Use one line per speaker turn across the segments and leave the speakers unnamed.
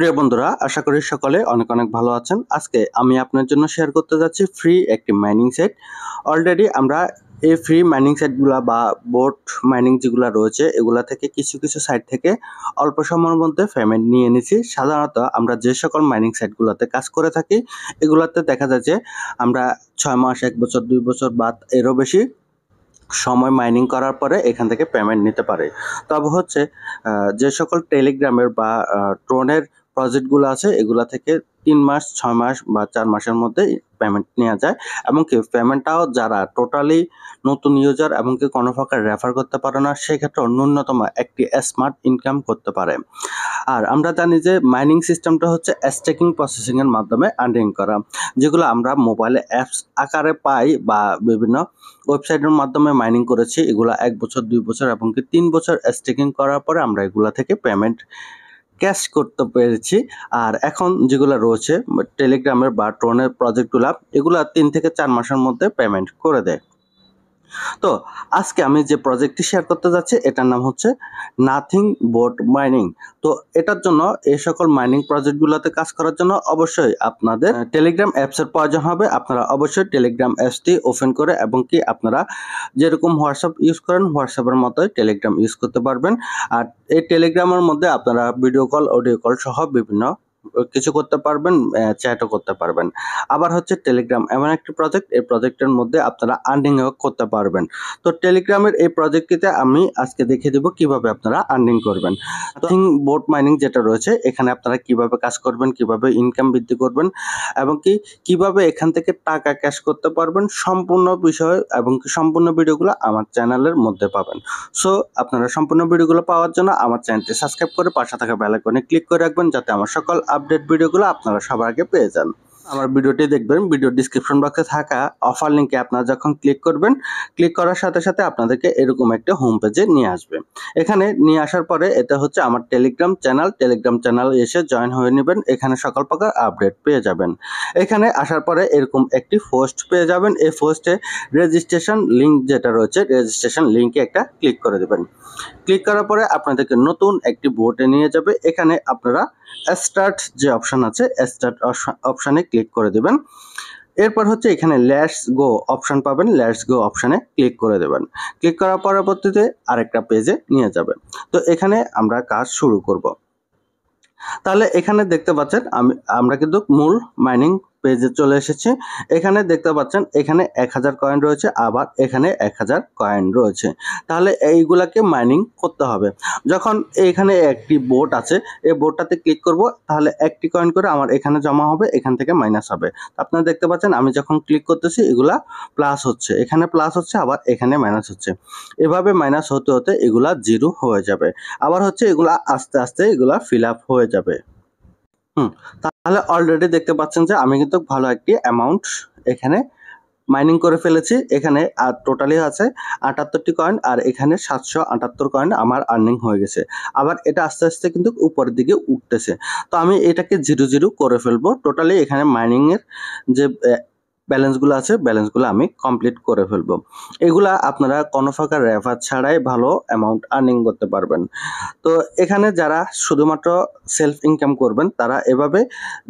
প্রিয় বন্ধুরা, আশা করি সকলে অনেক অনেক ভালো আছেন। আজকে আমি আপনার জন্য শেয়ার করতে যাচ্ছি ফ্রি একটি মাইনিং সেট। অলরেডি আমরা এই ফ্রি মাইনিং সেটগুলা বা বোট মাইনিং যেগুলো রয়েছে এগুলা থেকে কিছু কিছু সাইট থেকে অল্প সময়ের মধ্যে পেমেন্ট নিয়ে নিছি। সাধারণত আমরা যে সকল মাইনিং সাইটগুলোতে কাজ করে থাকি এগুলাতে দেখা যায় যে আমরা 6 মাস, 1 বছর, 2 বছর বা এরও বেশি সময় মাইনিং করার পরে এখান থেকে পেমেন্ট নিতে পারে। তবে হচ্ছে যে সকল টেলিগ্রামের বা ট্রোনের প্রজেক্টগুলো আছে এগুলা থেকে 3 মাস, 6 মাস বা 4 মাসের মধ্যে পেমেন্ট নেওয়া যায়। এমনকি পেমেন্টটাও যারা টোটালি নতুন ইউজার এমনকি কোনো প্রকার রেফার করতে পারে না সেক্ষেত্রে ন্যূনতম একটি স্মার্ট ইনকাম করতে পারে। আর আমরা জানি যে মাইনিং সিস্টেমটা হচ্ছে স্টেকিং প্রসেসিং এর মাধ্যমে আর্নিং করা, যেগুলো আমরা মোবাইলে অ্যাপস আকারে পাই বা বিভিন্ন ওয়েবসাইটের মাধ্যমে মাইনিং করেছি। এগুলা 1 বছর, 2 বছর এবং 3 বছর স্টেকিং করার পরে আমরা এগুলা থেকে পেমেন্ট ক্যাশ করতে পেরেছি। আর এখন যেগুলো রয়েছে টেলিগ্রামের বা ট্রোনের প্রজেক্টগুলা এগুলা 3 থেকে 4 মাসের মধ্যে পেমেন্ট করে দেয়। তো আজকে আমি যে প্রজেক্টটি শেয়ার করতে যাচ্ছি এটার নাম হচ্ছে নাথিং বোট মাইনিং। তো এটার জন্য এই সকল মাইনিং প্রজেক্টগুলোতে কাজ করার জন্য অবশ্যই আপনাদের টেলিগ্রাম অ্যাপসের প্রয়োজন হবে। আপনারা অবশ্যই টেলিগ্রাম অ্যাপসটি ওপেন করে এবং কি আপনারা যেরকম হোয়াটসঅ্যাপ ইউজ করেন হোয়াটসঅ্যাপের মতোই টেলিগ্রাম ইউজ করতে পারবেন। আর এই টেলিগ্রামের মধ্যে আপনারা ভিডিও কল, অডিও কল সহ বিভিন্ন কিছু করতে পারবেন, চ্যাটও করতে পারবেন। আবার হচ্ছে টেলিগ্রাম এমন একটি প্রজেক্ট, এই প্রজেক্টের মধ্যে আপনারা আর্নিংও করতে পারবেন। তো টেলিগ্রামের এই প্রজেক্টটিতে আমি আজকে দেখিয়ে দেব কিভাবে আপনারা আর্নিং করবেন। নাথিং বোট মাইনিং যেটা রয়েছে এখানে আপনারা কিভাবে কাজ করবেন, কিভাবে ইনকাম বৃদ্ধি করবেন এবং কিভাবে এখান থেকে টাকা ক্যাশ করতে পারবেন, সম্পূর্ণ বিষয় এবং সম্পূর্ণ ভিডিওগুলো আমার চ্যানেলের মধ্যে পাবেন। সো আপনারা সম্পূর্ণ ভিডিওগুলো পাওয়ার জন্য আমার চ্যানেলটি সাবস্ক্রাইব করে পাশে থাকা বেল আইকনে ক্লিক করে রাখবেন যাতে আমার সকল আপডেট ভিডিওগুলো আপনারা সবার আগে পেয়ে যান। আমার ভিডিওটি দেখবেন, ভিডিও ডিসক্রিপশন বক্সে থাকা অফার লিঙ্কে আপনারা যখন ক্লিক করবেন, ক্লিক করার সাথে সাথে আপনাদেরকে এরকম একটা হোম পেজে নিয়ে আসবে। এখানে নিয়ে আসার পরে এটা হচ্ছে আমার টেলিগ্রাম চ্যানেল এসে জয়েন হয়ে নেবেন। এখানে সকল প্রকার আপডেট পেয়ে যাবেন। এখানে আসার পরে এরকম একটি পোস্ট পেয়ে যাবেন। এই পোস্টে রেজিস্ট্রেশন লিঙ্ক যেটা রয়েছে রেজিস্ট্রেশন লিঙ্কে একটা ক্লিক করে দেবেন। ক্লিক করার পরে আপনাদেরকে নতুন একটি বোটে নিয়ে যাবে। এখানে আপনারা স্টার্ট যে অপশন আছে স্টার্ট অপশনে ক্লিক করে দেবেন। এরপর হচ্ছে এখানে লেটস গো অপশন পাবেন, লেটস গো অপশনে ক্লিক করে দেবেন। ক্লিক করার পরবর্তীতে আরেকটা পেজে নিয়ে যাবে। তো এখানে আমরা কাজ শুরু করব। তাহলে এখানে দেখতে পাচ্ছেন আমরা কিন্তু মূল মাইনিং পেজে চলে এসেছি। এখানে দেখতে পাচ্ছেন এখানে 1000 কয়েন রয়েছে, আবার এখানে 1000 কয়েন রয়েছে। তাহলে এইগুলাকে মাইনিং করতে হবে। যখন এখানে একটি বোট আছে এই বোটটাতে ক্লিক করব তাহলে একটি কয়েন করে আমার এখানে জমা হবে, এখান থেকে মাইনাস হবে। আপনারা দেখতে পাচ্ছেন আমি যখন ক্লিক করতেছি এগুলা প্লাস হচ্ছে, এখানে প্লাস হচ্ছে আবার এখানে মাইনাস হচ্ছে। এভাবে মাইনাস হতে হতে এগুলা জিরো হয়ে যাবে। আবার হচ্ছে এগুলা আস্তে আস্তে এগুলা ফিল আপ হয়ে যাবে। তাহলে অলরেডি দেখতে পাচ্ছেন যে আমি কিন্তু ভালো একটি অ্যামাউন্ট এখানে মাইনিং করে ফেলেছি। এখানে আর টোটালি আছে 78টি কয়েন আর এখানে 778 কয়েন আমার আর্নিং হয়ে গেছে। আবার এটা আস্তে আস্তে কিন্তু উপরের দিকে উঠতেছে। তো আমি এটাকে 0 করে ফেলবো। টোটালি এখানে মাইনিং এর যে ব্যালেন্সগুলো আছে ব্যালেন্সগুলো আমি কমপ্লিট করে ফেলবো। এগুলা আপনারা কোনো প্রকার রেফার ছাড়াই ভালো অ্যামাউন্ট আর্নিং করতে পারবেন। তো এখানে যারা শুধুমাত্র সেলফ ইনকাম করবেন তারা এভাবে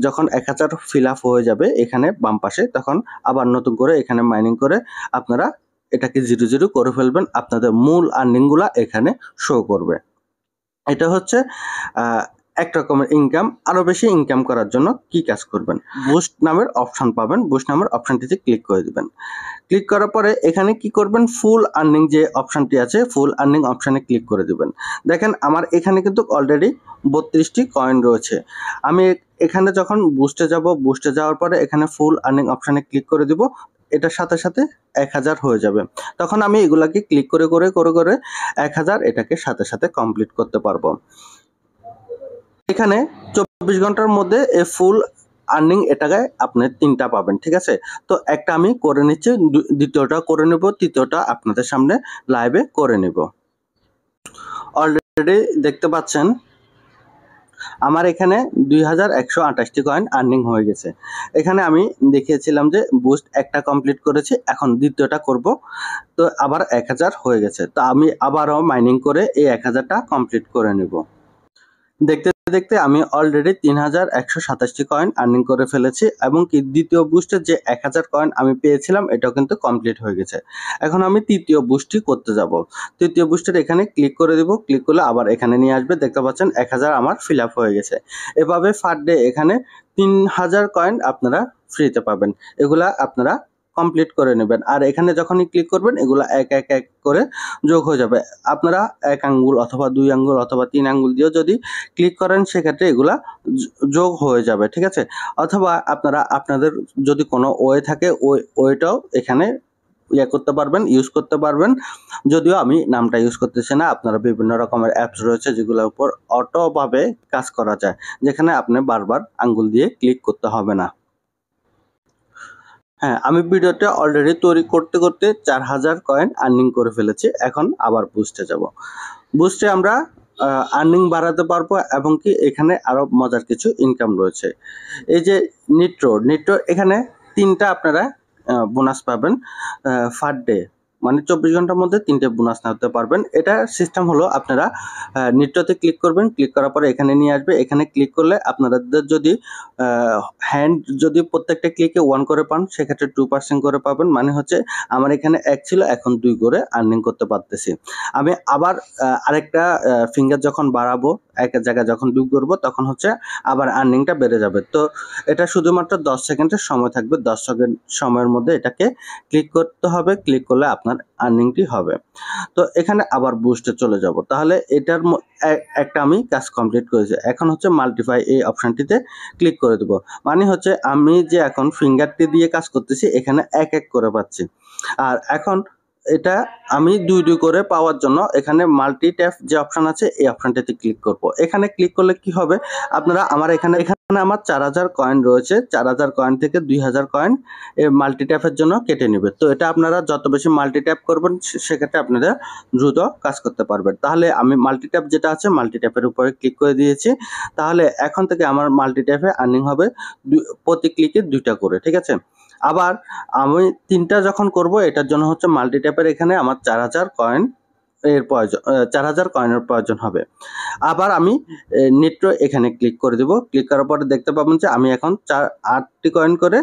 যখন 1000 ফিল আপ হয়ে যাবে এখানে বাম পাশে, তখন আবার নতুন করে এখানে মাইনিং করে আপনারা এটাকে 0 করে ফেলবেন। আপনাদের মূল আর্নিংগুলা এখানে শো করবে। এটা হচ্ছে এক রকমের ইনকাম। আরো বেশি ইনকাম করার জন্য কি কাজ করবেন, বুস্ট নামের অপশন পাবেন, বুস্ট নামের অপশনটিতে ক্লিক করে দিবেন। ক্লিক করার পরে এখানে কি করবেন, ফুল আর্নিং যে অপশনটি আছে ফুল আর্নিং অপশনে ক্লিক করে দিবেন। দেখেন আমার এখানে কিন্তু অলরেডি 32টি কয়েন রয়েছে। আমি এখানে যখন বুস্টে যাব, বুস্টে যাওয়ার পরে এখানে ফুল আর্নিং অপশনে ক্লিক করে দিব, এটার সাথে সাথে 1000 হয়ে যাবে। তখন আমি এগুলাকে ক্লিক করে 1000 এটাকে সাথে সাথে কমপ্লিট করতে পারবো। এখানে 24 ঘন্টার মধ্যে এই ফুল আর্নিং এটাকে আপনি 3টা পাবেন, ঠিক আছে। তো একটা আমি করে নিচ্ছি, দ্বিতীয়টা করে নেব, তৃতীয়টা আপনাদের সামনে লাইভে করে নেব। অলরেডি দেখতে পাচ্ছেন আমার এখানে 2128টি কয়েন আর্নিং হয়ে গেছে। এখানে আমি দেখিয়েছিলাম যে বুস্ট একটা কমপ্লিট করেছি, এখন দ্বিতীয়টা করব। তো আবার 1000 হয়ে গেছে। তো আমি আবারও মাইনিং করে এই 1000টা কমপ্লিট করে নেব। দেখতে দেখতে আমি অলরেডি 3127টি কয়েন আর্নিং করে ফেলেছি এবং কি দ্বিতীয় বুস্টের যে 1000 কয়েন আমি পেয়েছিলাম এটাও কিন্তু কমপ্লিট হয়ে গেছে। এখন আমি তৃতীয় বুস্টটি করতে যাব। তৃতীয় বুস্টের এখানে ক্লিক করে দেব, ক্লিক করলে আবার এখানে নিয়ে আসবে, দেখতে পাচ্ছেন 1000 আমার ফিল আপ হয়ে গেছে। এভাবে পার ডে এখানে 3000 কয়েন আপনারা ফ্রিতে পাবেন। এগুলা আপনারা কমপ্লিট করে নেবেন। আর এখানে যখনই ক্লিক করবেন এগুলা এক এক এক করে যোগ হয়ে যাবে। আপনারা 1 আঙ্গুল অথবা 2 আঙ্গুল অথবা 3 আঙ্গুল দিয়েও যদি ক্লিক করেন সেক্ষেত্রে এগুলা যোগ হয়ে যাবে, ঠিক আছে? অথবা আপনারা আপনাদের যদি কোনো ওয়ে থাকে ওয়েটাও এখানে করতে পারবেন, ইউজ করতে পারবেন। যদিও আমি নামটা ইউজ করতেছি না, আপনারা বিভিন্ন রকমের অ্যাপস রয়েছে যেগুলোর উপর অটোভাবে কাজ করা যায়, যেখানে আপনি বারবার আঙ্গুল দিয়ে ক্লিক করতে হবে না। হ্যাঁ, আমি ভিডিওটা অলরেডি তৈরি করতে করতে 4000 কয়েন আর্নিং করে ফেলেছি। এখন আবার বুস্টে যাব। বুস্টে আমরা আর্নিং বাড়াতে পারবো এবং কি এখানে আরো মজার কিছু ইনকাম রয়েছে। এই যে নিট্রো এখানে 3টা আপনারা বোনাস পাবেন পার ডে, মানে 24 ঘন্টার মধ্যে 3টে বোনাস নিতে পারবেন। এটা সিস্টেম হলো আপনারা নিট্রোতে ক্লিক করবেন, ক্লিক করার পরে এখানে নিয়ে আসবে। এখানে ক্লিক করলে আপনাদের যদি হ্যান্ড যদি প্রত্যেকটা ক্লিকে 1 করে পান সেক্ষেত্রে 2% করে পাবেন। মানে হচ্ছে আমার এখানে 1 ছিল, এখন 2 করে আর্নিং করতে পারতেছি। আমি আবার আরেকটা ফিঙ্গার যখন বাড়াবো, এক জায়গায় যখন 2 করব তখন হচ্ছে আবার আর্নিংটা বেড়ে যাবে। তো এটা শুধুমাত্র 10 সেকেন্ডের সময় থাকবে। 10 সেকেন্ড সময়ের মধ্যে এটাকে ক্লিক করতে হবে, ক্লিক করলে আপনার আর্নিংটি হবে। তো এখানে আবার বুস্টে চলে যাব। তাহলে এটার একটা আমি কাজ কমপ্লিট করেছি। এখন হচ্ছে মাল্টিপ্লাই এই অপশনটিতে ক্লিক করে দেব। মানে হচ্ছে আমি যে এখন ফিঙ্গারটি দিয়ে কাজ করতেছি এখানে এক এক করে পাচ্ছি। আর এখন এটা আমি 2 করে পাওয়ার জন্য এখানে মাল্টি ট্যাপ যে অপশন আছে এই অপশনটাতে ক্লিক করব। এখানে ক্লিক করলে কি হবে, আপনারা আমার এখানে আমার 4000 কয়েন রয়েছে। 4000 কয়েন থেকে 2000 কয়েন মাল্টি ট্যাপের জন্য কেটে নেবে। তো এটা আপনারা যত বেশি মাল্টি ট্যাপ করবেন সেক্ষেত্রে আপনারা দ্রুত কাজ করতে পারবেন। তাহলে আমি মাল্টি ট্যাপ যেটা আছে মাল্টি ট্যাপের উপরে ক্লিক করে দিয়েছি। তাহলে এখন থেকে আমার মাল্টি ট্যাপে আর্নিং হবে প্রতি ক্লিকে 2টা করে, ঠিক আছে? আবার আমি 3টা যখন করব এটার জন্য হচ্ছে মাল্টি ট্যাপের এখানে আমার 4000 কয়েন এর প্রয়োজন, 4000 কয়েনের প্রয়োজন হবে। আবার আমি নিট্রো এখানে ক্লিক করে দেব। ক্লিক করার পরে দেখতে পাবেন যে আমি এখন 8টি কয়েন করে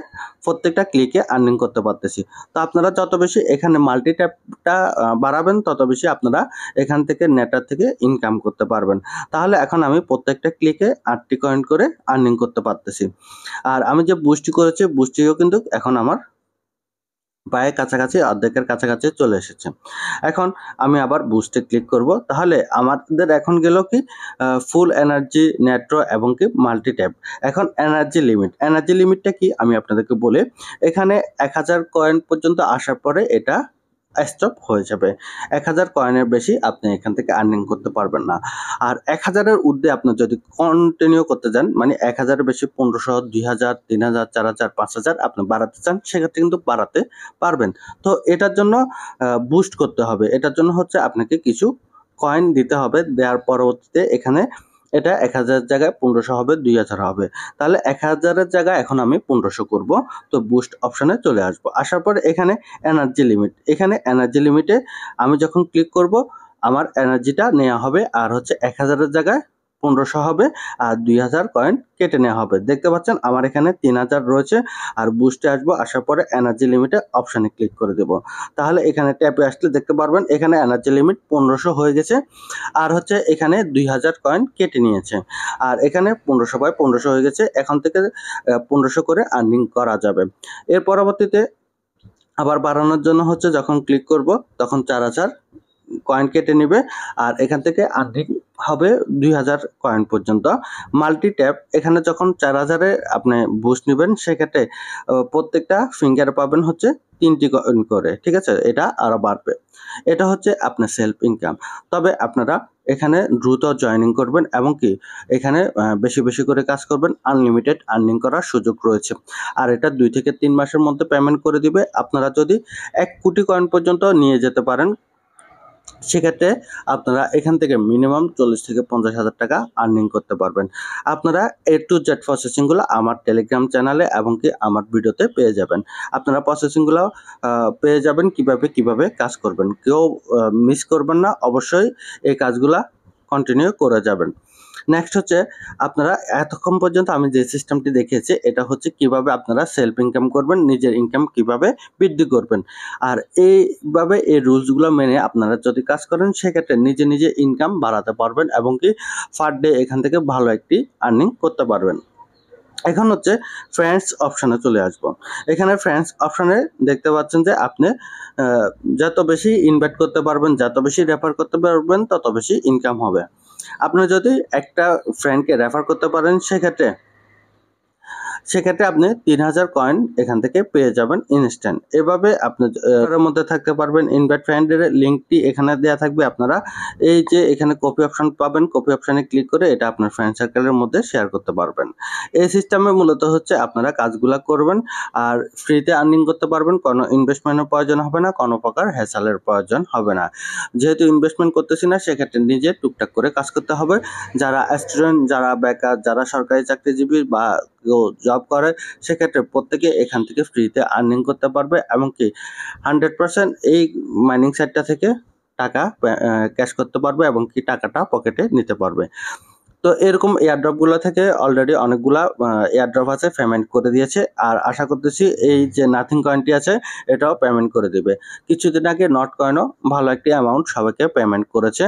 প্রত্যেকটা ক্লিকে আর্নিং করতে পারতেছি। তো আপনারা যত বেশি এখানে মাল্টি ট্যাপটা বাড়াবেন তত বেশি আপনারা এখান থেকে নেটার থেকে ইনকাম করতে পারবেন। তাহলে এখন আমি প্রত্যেকটা ক্লিকে 8টি কয়েন করে আর্নিং করতে পারতেছি। আর আমি যে বুস্টটি করেছি বুস্টটিও কিন্তু এখন আমার প্রায় কাছাকাছি অর্ধেকের কাছাকাছি চলে এসেছে। এখন আমি আবার বুস্টে ক্লিক করব। তাহলে আমাদের এখন গেল কি ফুল এনার্জি, নেট্রো এবং কি মাল্টি ট্যাপ। এখন এনার্জি লিমিটটা কি আমি আপনাদেরকে বলি। এখানে 1000 কয়েন পর্যন্ত আসার পরে এটা স্টপ হয়ে যাবে। 1000 কয়েনের বেশি আপনি এখান থেকে আর্নিং করতে পারবেন না। আর 1000-এর ঊর্ধ্বে আপনি যদি কন্টিনিউ করতে যান, মানে 1000-এর বেশি 1500, 2000, 3000, 4000, 5000 আপনি বাড়াতে চান সেক্ষেত্রে কিন্তু বাড়াতে পারবেন। তো এটার জন্য বুস্ট করতে হবে। এটার জন্য হচ্ছে আপনাকে কিছু কয়েন দিতে হবে। দেওয়ার পরবর্তীতে এখানে এটা 1000 জায়গায় 1500 হবে, 2000 হবে। তাহলে 1000-এর জায়গায় এখন আমি 1500 করব। তো বুস্ট অপশনে চলে আসবো। আসার পর এখানে এনার্জি লিমিট, এখানে এনার্জি লিমিটে আমি যখন ক্লিক করব আমার এনার্জিটা নেওয়া হবে আর হচ্ছে 1000-এর জায়গায় 1500 হবে আর 2000 কয়েন কেটে নেওয়া হবে। দেখতে পাচ্ছেন আমার এখানে 3000 রয়েছে। আর বুস্টে আসবো, আসার পরে এনার্জি লিমিটে অপশনে ক্লিক করে দেব। তাহলে এখানে ট্যাপে আসলে দেখতে পারবেন এখানে এনার্জি লিমিট 1500 হয়ে গেছে। আর হচ্ছে এখানে 2000 কয়েন কেটে নিয়েছে। আর এখানে 1500 বাই 1500 হয়ে গেছে। এখন থেকে 1500 করে আর্নিং করা যাবে। এর পরবর্তীতে আবার বাড়ানোর জন্য হচ্ছে যখন ক্লিক করব তখন 4000 কয়েন কেটে নেবে আর এখান থেকে আর্নিং হবে 2000 কয়েন পর্যন্ত। মাল্টি ট্যাপ এখানে যখন 4000-এ আপনি বুস্ট নেবেন সেক্ষেত্রে প্রত্যেকটা ফিঙ্গারে পাবেন হচ্ছে 3টি কয়েন করে, ঠিক আছে? এটা আরো বাড়বে। এটা হচ্ছে আপনার সেলফ ইনকাম। তবে আপনারা এখানে দ্রুত জয়েনিং করবেন এবং কি এখানে বেশি বেশি করে কাজ করবেন, আনলিমিটেড আর্নিং করার সুযোগ রয়েছে। আর এটা 2 থেকে 3 মাসের মধ্যে পেমেন্ট করে দিবে। আপনারা যদি 1 কোটি কয়েন পর্যন্ত নিয়ে যেতে পারেন সেক্ষেত্রে আপনারা এখান থেকে মিনিমাম 40 থেকে 50,000 টাকা আর্নিং করতে পারবেন। আপনারা A to Z প্রসেসিংগুলো আমার টেলিগ্রাম চ্যানেলে এবং কি আমার ভিডিওতে পেয়ে যাবেন। আপনারা প্রসেসিংগুলো পেয়ে যাবেন কিভাবে কাজ করবেন। কেউ মিস করবেন না, অবশ্যই এই কাজগুলা কন্টিনিউ করে যাবেন। নেক্সট হচ্ছে আপনারা এতক্ষণ পর্যন্ত আমি যে সিস্টেমটি দেখিয়েছি এটা হচ্ছে কিভাবে আপনারা সেলফ ইনকাম করবেন, নিজের ইনকাম কিভাবে বৃদ্ধি করবেন। আর এইভাবে এই রুলসগুলো মেনে আপনারা যদি কাজ করেন সেক্ষেত্রে নিজে নিজে ইনকাম বাড়াতে পারবেন এবং কি পার ডে এখান থেকে ভালো একটি আর্নিং করতে পারবেন। এখন হচ্ছে ফ্রেন্ডস অপশানে চলে আসবো। এখানে ফ্রেন্ডস অপশানে দেখতে পাচ্ছেন যে আপনি যত বেশি ইনভাইট করতে পারবেন, যত বেশি রেফার করতে পারবেন তত বেশি ইনকাম হবে। আপনি যদি একটা ফ্রেন্ডকে রেফার করতে পারেন সেক্ষেত্রে আপনি 3000 কয়েন এখান থেকে পেয়ে যাবেন ইনস্ট্যান্ট। এভাবে আপনি এর মধ্যে থাকতে পারবেন। ইনভাইট ফ্রেন্ডের লিঙ্কটি এখানে দেওয়া থাকবে। আপনারা এই যে এখানে কপি অপশন পাবেন, কপি অপশনে ক্লিক করে এটা আপনার ফ্রেন্ড সার্কেলের মধ্যে শেয়ার করতে পারবেন। এই সিস্টেমে মূলত হচ্ছে আপনারা কাজগুলা করবেন আর ফ্রিতে আর্নিং করতে পারবেন। কোনো ইনভেস্টমেন্টের প্রয়োজন হবে না, কোনো প্রকার হ্যাসেলের প্রয়োজন হবে না। যেহেতু ইনভেস্টমেন্ট করতেছি না সেক্ষেত্রে নিজে টুকটাক করে কাজ করতে হবে। যারা স্টুডেন্ট, যারা বেকার, যারা সরকারি চাকরিজীবী বা জব করে সেক্ষেত্রে প্রত্যেকে এখান থেকে ফ্রিতে আর্নিং করতে পারবে এবং কি 100% এই মাইনিং সাইটটা থেকে টাকা ক্যাশ করতে পারবে এবং কি টাকাটা পকেটে নিতে পারবে। তো এরকম এয়ারড্রপগুলো থেকে অলরেডি অনেকগুলা এয়ারড্রপ আছে, পেমেন্ট করে দিয়েছে। আর আশা করতেছি এই যে নাথিং কয়েনটি আছে এটাও পেমেন্ট করে দিবে। কিছুদিন আগে নট কয়েনও ভালো একটি অ্যামাউন্ট সবাইকে পেমেন্ট করেছে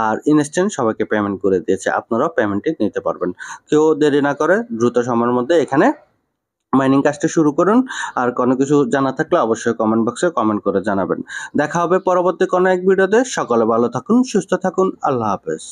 আর ইনস্ট্যান্ট সবাইকে পেমেন্ট করে দিয়েছে। আপনারাও পেমেন্টটি নিতে পারবেন। কেউ দেরি না করে দ্রুত সময়ের মধ্যে এখানে মাইনিং কাজটা শুরু করুন। আর কোনো কিছু জানা থাকলে অবশ্যই কমেন্ট বক্সে কমেন্ট করে জানাবেন। দেখা হবে পরবর্তী কোনো এক ভিডিওতে। সকলে ভালো থাকুন, সুস্থ থাকুন। আল্লাহ হাফেজ।